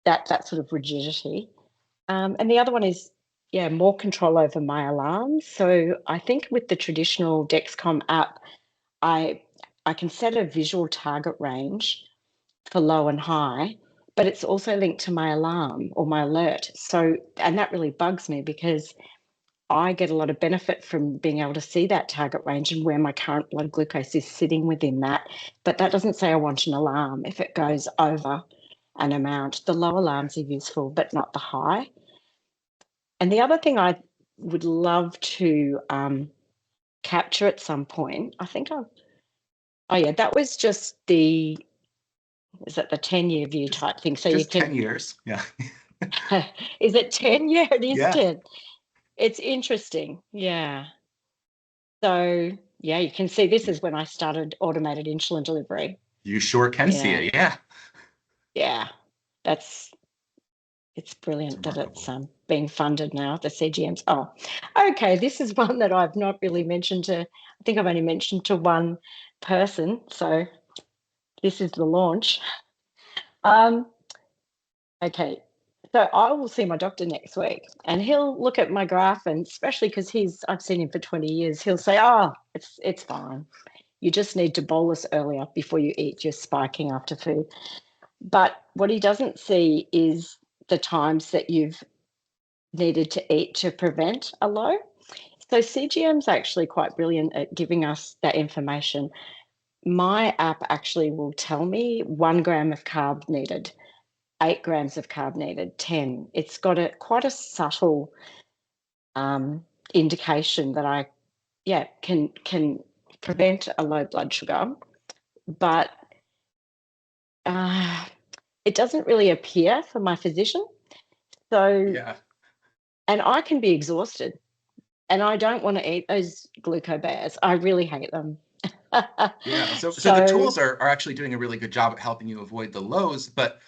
that sort of rigidity. And the other one is, more control over my alarms. So I think with the traditional Dexcom app, I can set a visual target range for low and high, but it's also linked to my alarm or my alert. So, and that really bugs me because I get a lot of benefit from being able to see that target range and where my current blood glucose is sitting within that. But that doesn't say I want an alarm if it goes over an amount. The low alarms are useful, but not the high. And the other thing I would love to capture at some point, I think that was just is it the 10-year view type thing? So just 10 years, yeah. Is it 10? Yeah, it is 10. Yeah. It's interesting, yeah. So, yeah, you can see this is when I started automated insulin delivery. You sure can see it, yeah. Yeah, it's brilliant that it's being funded now, the CGMs. Oh, okay, this is one that I've not really mentioned to, I think I've only mentioned to one person, so this is the launch. Okay, so I will see my doctor next week and he'll look at my graph, and especially because I've seen him for 20 years, he'll say, oh, it's fine. You just need to bolus earlier before you eat. You're spiking after food. But what he doesn't see is the times that you've needed to eat to prevent a low. So CGM's actually quite brilliant at giving us that information. My app actually will tell me 1 gram of carb needed, 8 grams of carb needed, 10. It's got quite a subtle indication that I can prevent a low blood sugar, but it doesn't really appear for my physician. So Yeah. and I can be exhausted, and I don't want to eat those glucose bears. I really hate them. Yeah. So the tools are actually doing a really good job at helping you avoid the lows, but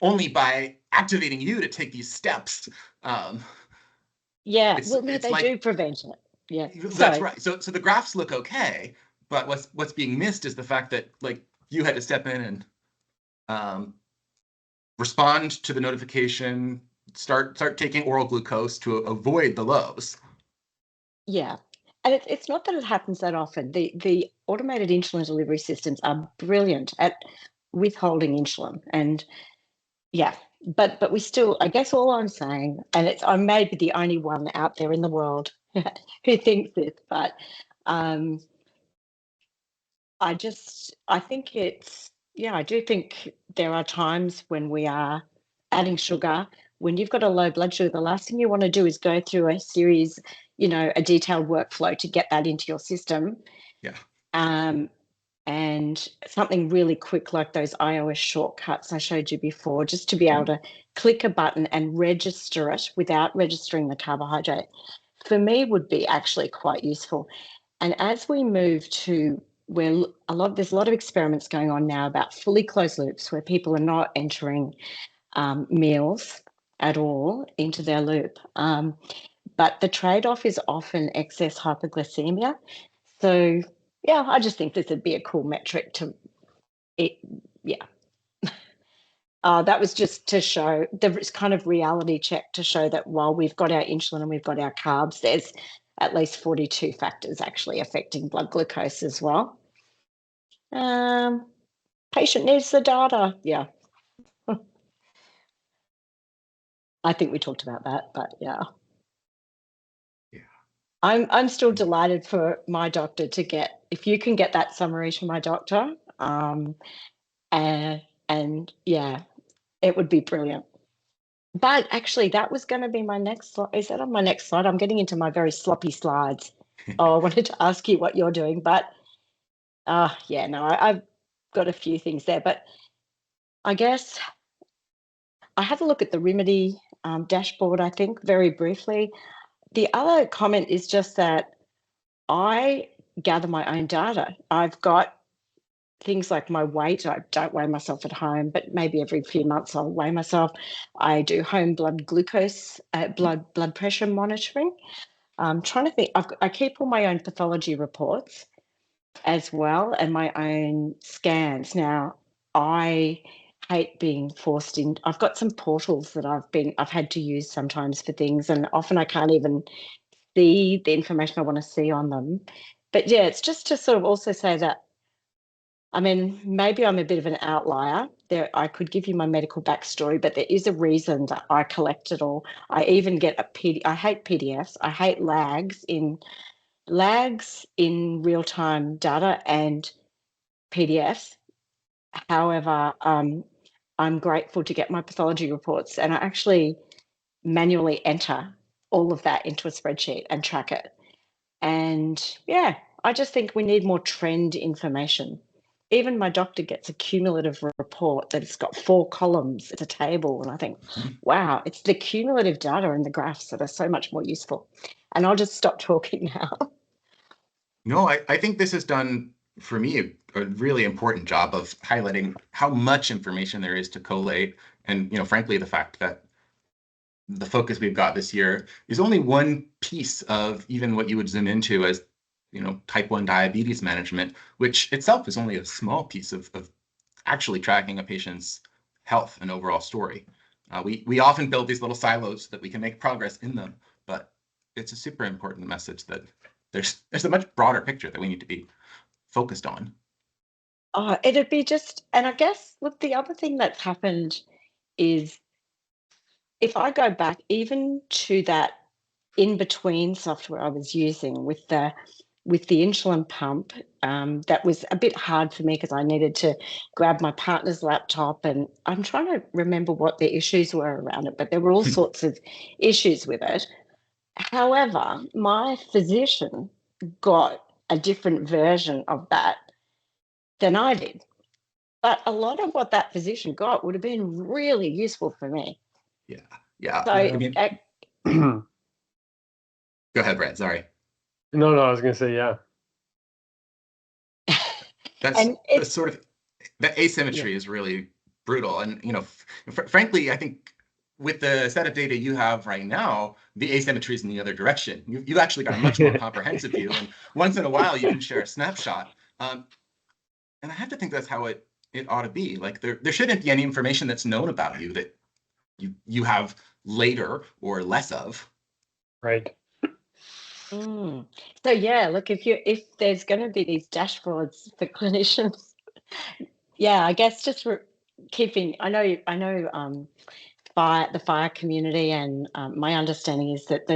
only by activating you to take these steps. Yeah, well, no, It's they like do prevent it. Yeah. that's right. So the graphs look okay, but what's being missed is the fact that like you had to step in and respond to the notification, start taking oral glucose to avoid the lows. Yeah. And it's not that it happens that often. The automated insulin delivery systems are brilliant at withholding insulin. And yeah, but we still, I guess all I'm saying, and I may be the only one out there in the world who thinks this, but I think I do think there are times when we are adding sugar. When you've got a low blood sugar, the last thing you want to do is go through a series, a detailed workflow to get that into your system. Yeah. And something really quick like those iOS shortcuts I showed you before, just to be able to click a button and register it without registering the carbohydrate, for me would be actually quite useful. And as we move to where there's a lot of experiments going on now about fully closed loops where people are not entering meals at all into their loop. But the trade-off is often excess hypoglycemia. So yeah, I just think this would be a cool metric to it. Yeah. That was just to show the kind of reality check to show that while we've got our insulin and we've got our carbs, there's at least 42 factors actually affecting blood glucose as well. Patient needs the data. Yeah. I think we talked about that, but yeah. Yeah. I'm still delighted for my doctor to get, if you can get that summary to my doctor, and yeah, it would be brilliant. But actually, that was going to be my next slide. Is that on my next slide? I'm getting into my very sloppy slides. I wanted to ask you what you're doing, but yeah, no, I've got a few things there. But I guess I had a look at the Remedy dashboard, I think, very briefly. The other comment is just that I gather my own data. I've got things like my weight. I don't weigh myself at home, but maybe every few months I'll weigh myself. I do home blood glucose, blood pressure monitoring. I'm trying to think. I keep all my own pathology reports as well and my own scans. Now, I hate being forced in. I've got some portals that I've had to use sometimes for things, and often I can't even see the information I want to see on them. But yeah, it's just to sort of also say that, I mean, maybe I'm a bit of an outlier. I could give you my medical backstory, but there is a reason that I collect it all. I even get I hate PDFs. I hate lags in real-time data and PDFs. However, I'm grateful to get my pathology reports, and I actually manually enter all of that into a spreadsheet and track it. And yeah, I just think we need more trend information. Even my doctor gets a cumulative report that it's got 4 columns. It's a table. And I think, wow, it's the cumulative data and the graphs that are so much more useful. And I'll just stop talking now. No, I think this has done, for me, a really important job of highlighting how much information there is to collate. And, frankly, the fact that the focus we've got this year is only one piece of even what you would zoom into as, type 1 diabetes management, which itself is only a small piece of actually tracking a patient's health and overall story. We often build these little silos that we can make progress in them, but it's a super important message that there's a much broader picture that we need to be focused on. Oh, it'd be just, and I guess, look, the other thing that's happened is if I go back even to that in between software I was using with the insulin pump, that was a bit hard for me because I needed to grab my partner's laptop, and I'm trying to remember what the issues were around it, but there were all sorts of issues with it. However, my physician got a different version of that than I did. But a lot of what that physician got would have been really useful for me. Yeah, yeah. So, I mean, No, go ahead, Brett. Sorry. no, I was going to say, yeah. That's and it's sort of the asymmetry is really brutal. And, frankly, I think with the set of data you have right now, the asymmetry is in the other direction. You've actually got a much more comprehensive view. And once in a while, you can share a snapshot. And I have to think that's how it ought to be. Like there shouldn't be any information that's known about you that you have later or less of. Right. So yeah, look, if there's going to be these dashboards for clinicians, yeah, I guess just keeping. I know, the fire community, and my understanding is that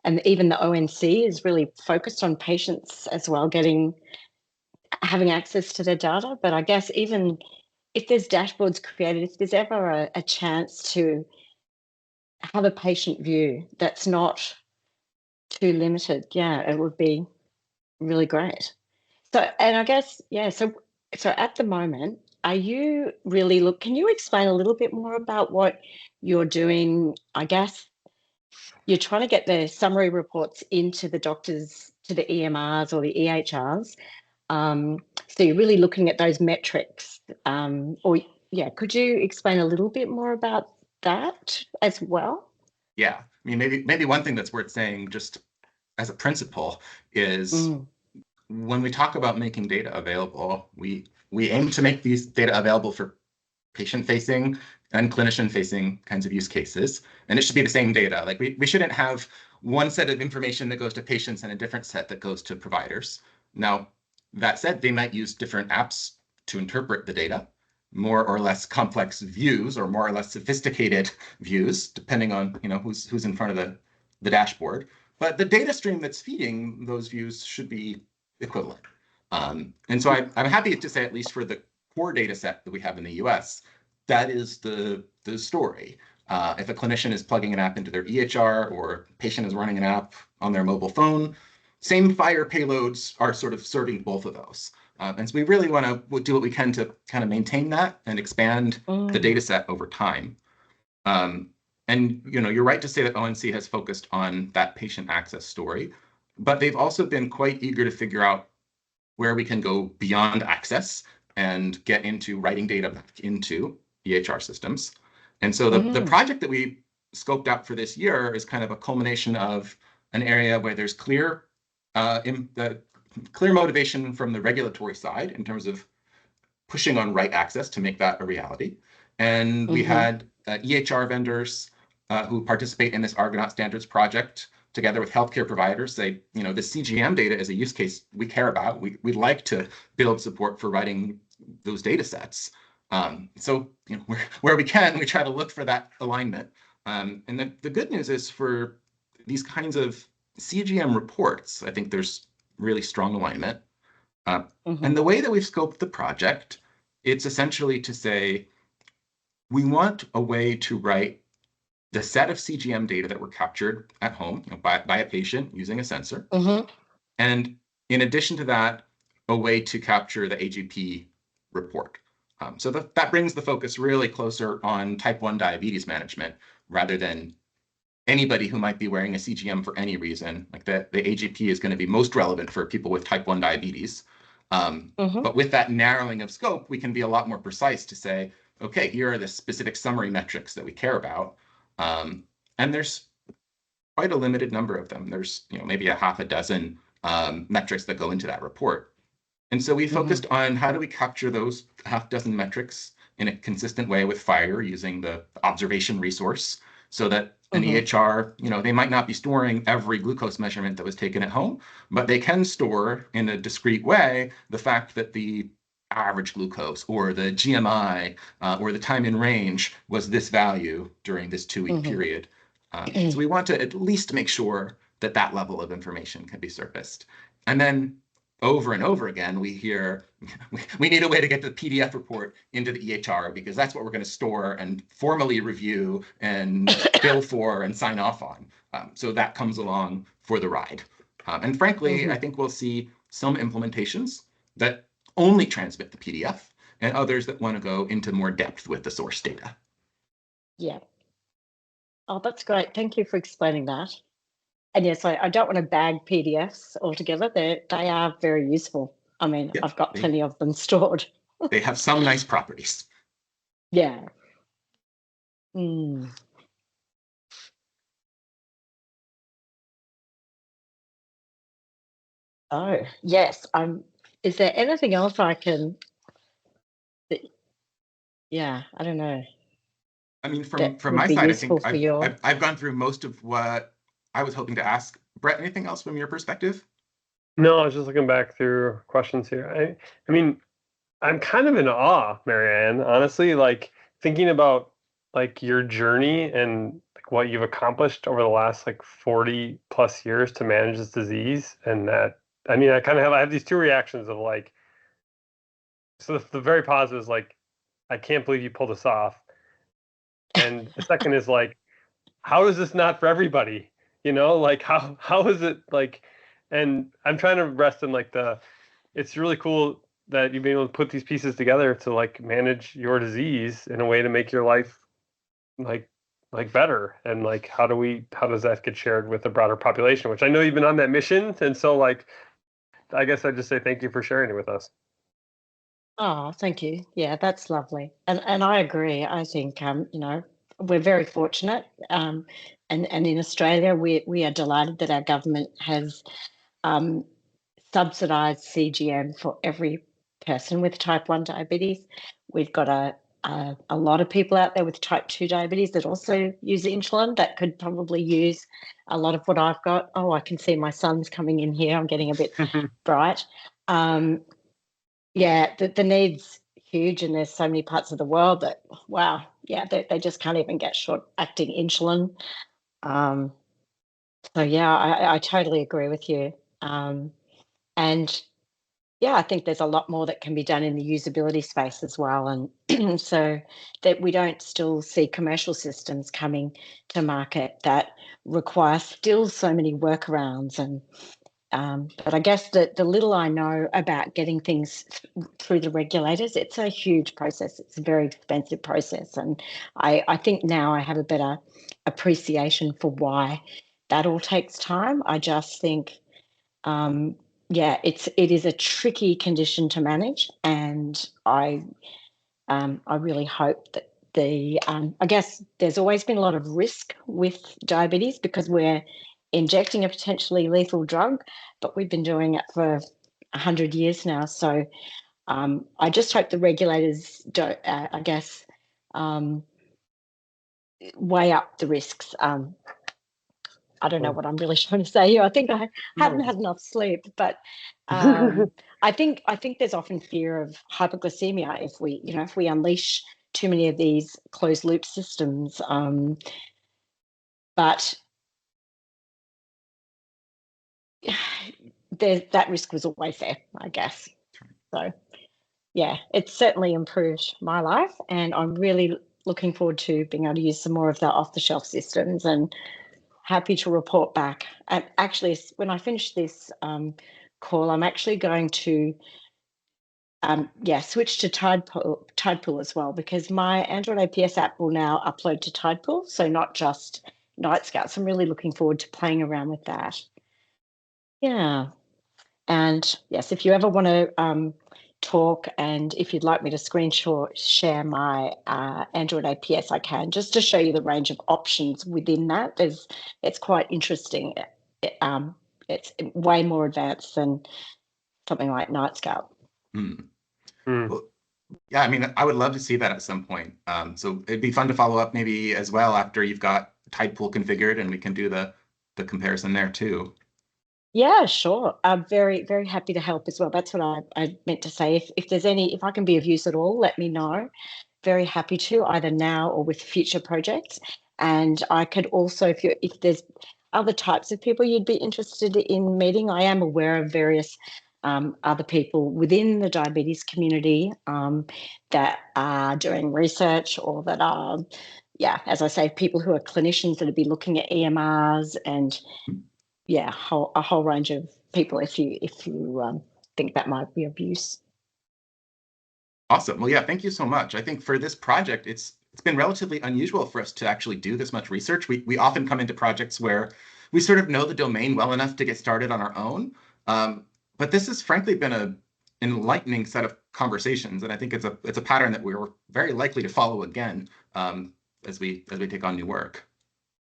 and even the ONC is really focused on patients as well, having access to their data. But I guess even if there's dashboards created, if there's ever a chance to have a patient view that's not too limited, yeah, it would be really great. So, and I guess, yeah, so at the moment, are you really can you explain a little bit more about what you're doing? I guess you're trying to get the summary reports into the doctors, to the EMRs or the EHRs. So you're really looking at those metrics. Or yeah, could you explain a little bit more about that as well? Yeah, I mean, maybe one thing that's worth saying just as a principle is when we talk about making data available, we aim to make these data available for patient-facing and clinician-facing kinds of use cases. And it should be the same data. Like we shouldn't have one set of information that goes to patients and a different set that goes to providers. Now, that said, they might use different apps to interpret the data, more or less complex views or more or less sophisticated views, depending on who's in front of the dashboard. But the data stream that's feeding those views should be equivalent. And so I'm happy to say, at least for the core data set that we have in the US, that is the story. If a clinician is plugging an app into their EHR or a patient is running an app on their mobile phone, same FHIR payloads are sort of serving both of those. And so we really want to do what we can to kind of maintain that and expand the data set over time. And you're right to say that ONC has focused on that patient access story, but they've also been quite eager to figure out where we can go beyond access and get into writing data back into EHR systems. And so the project that we scoped out for this year is kind of a culmination of an area where there's clear motivation from the regulatory side in terms of pushing on right access to make that a reality. And we had EHR vendors who participate in this Argonaut standards project together with healthcare providers say, the CGM data is a use case we care about. We'd like to build support for writing those data sets. So where we can, we try to look for that alignment. And the good news is for these kinds of CGM reports, I think there's really strong alignment. And the way that we've scoped the project, it's essentially to say, we want a way to write the set of CGM data that were captured at home by a patient using a sensor. And in addition to that, a way to capture the AGP report. So that brings the focus really closer on type 1 diabetes management rather than anybody who might be wearing a CGM for any reason. Like the AGP is going to be most relevant for people with type 1 diabetes. But with that narrowing of scope, we can be a lot more precise to say, okay, here are the specific summary metrics that we care about. And there's quite a limited number of them. There's maybe a half a dozen metrics that go into that report. And so we focused on how do we capture those half dozen metrics in a consistent way with FHIR using the observation resource so that an EHR, they might not be storing every glucose measurement that was taken at home, but they can store in a discrete way the fact that the average glucose, or the GMI, or the time in range was this value during this 2-week period. So we want to at least make sure that that level of information can be surfaced. And then over and over again, we hear we need a way to get the PDF report into the EHR, because that's what we're going to store and formally review and bill for and sign off on. So that comes along for the ride. And frankly, I think we'll see some implementations that only transmit the PDF, and others that want to go into more depth with the source data. Yeah. Oh, that's great. Thank you for explaining that. And yes, I don't want to bag PDFs altogether. They are very useful. I mean, Yeah, I've got plenty of them stored. They have some nice properties. Yeah. Mm. Oh, yes. Is there anything else I can? Yeah, I don't know. I mean, That from would my be side, I useful think for your. I've gone through most of what I was hoping to ask. Brett, anything else from your perspective? No, I was just looking back through questions here. I mean, I'm kind of in awe, Mary Anne, honestly, like thinking about like your journey and like what you've accomplished over the last like 40 plus years to manage this disease. And that, I mean, I have these two reactions of like, so the very positive is like, I can't believe you pulled this off. And the second is like, how is this not for everybody? You know, like how is it like, and I'm trying to rest in like it's really cool that you've been able to put these pieces together to like manage your disease in a way to make your life like better. And like how does that get shared with the broader population, which I know you've been on that mission. And so like I guess I just say thank you for sharing it with us. Oh, thank you. Yeah, that's lovely. And I agree. I think we're very fortunate. And in Australia we are delighted that our government has um subsidised CGM for every person with type 1 diabetes. We've got a lot of people out there with type 2 diabetes that also use insulin that could probably use a lot of what I've got. Oh, I can see my son's coming in here. I'm getting a bit bright. Um, yeah, the need's huge, and there's so many parts of the world that, wow, yeah, they just can't even get short-acting insulin. Um, so, yeah, I totally agree with you. And yeah, I think there's a lot more that can be done in the usability space as well. And so that we don't still see commercial systems coming to market that require still so many workarounds. And but I guess the little I know about getting things through the regulators, it's a huge process. It's a very expensive process. And I think now I have a better appreciation for why that all takes time. I just think yeah, it is a tricky condition to manage, and I really hope that I guess there's always been a lot of risk with diabetes because we're injecting a potentially lethal drug, but we've been doing it for 100 years now. So I just hope the regulators don't, I guess, um, weigh up the risks. I don't know what I'm really trying to say here. I think I haven't had enough sleep, but I think there's often fear of hypoglycemia if we unleash too many of these closed loop systems. But that risk was always there, I guess. So yeah, it's certainly improved my life, and I'm really looking forward to being able to use some more of the off-the-shelf systems, and happy to report back. And actually, when I finish this call, I'm actually going to switch to Tidepool as well, because my Android APS app will now upload to Tidepool, so not just NightScout. So I'm really looking forward to playing around with that. Yeah. And yes, if you ever want to talk, and if you'd like me to share my Android APS, I can, just to show you the range of options within that. It's quite interesting. It's way more advanced than something like NightScout. Well, yeah, I mean, I would love to see that at some point. So it'd be fun to follow up maybe as well after you've got Tidepool configured, and we can do the comparison there too. Yeah, sure. I'm very, very happy to help as well. That's what I meant to say. If there's if I can be of use at all, let me know. Very happy to, either now or with future projects. And I could also, if there's other types of people you'd be interested in meeting, I am aware of various other people within the diabetes community that are doing research, or that are, yeah, as I say, people who are clinicians that would be looking at EMRs, and yeah, a whole range of people if you think that might be of use. Awesome. Well, yeah, thank you so much. I think for this project, it's been relatively unusual for us to actually do this much research. We often come into projects where we sort of know the domain well enough to get started on our own. But this has frankly been an enlightening set of conversations, and I think it's a pattern that we're very likely to follow again as we take on new work.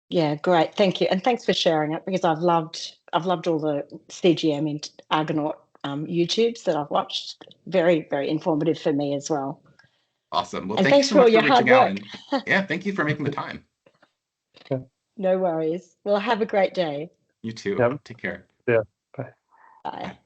Yeah, great. Thank you. And thanks for sharing it, because I've loved all the CGM and Argonaut YouTubes that I've watched. Very, very informative for me as well. Awesome. Well, And thank you thanks so for all much for your hard reaching out. work. And yeah, thank you for making the time. No worries. Well, have a great day. You too. Yep. Take care. Yeah. Bye. Bye.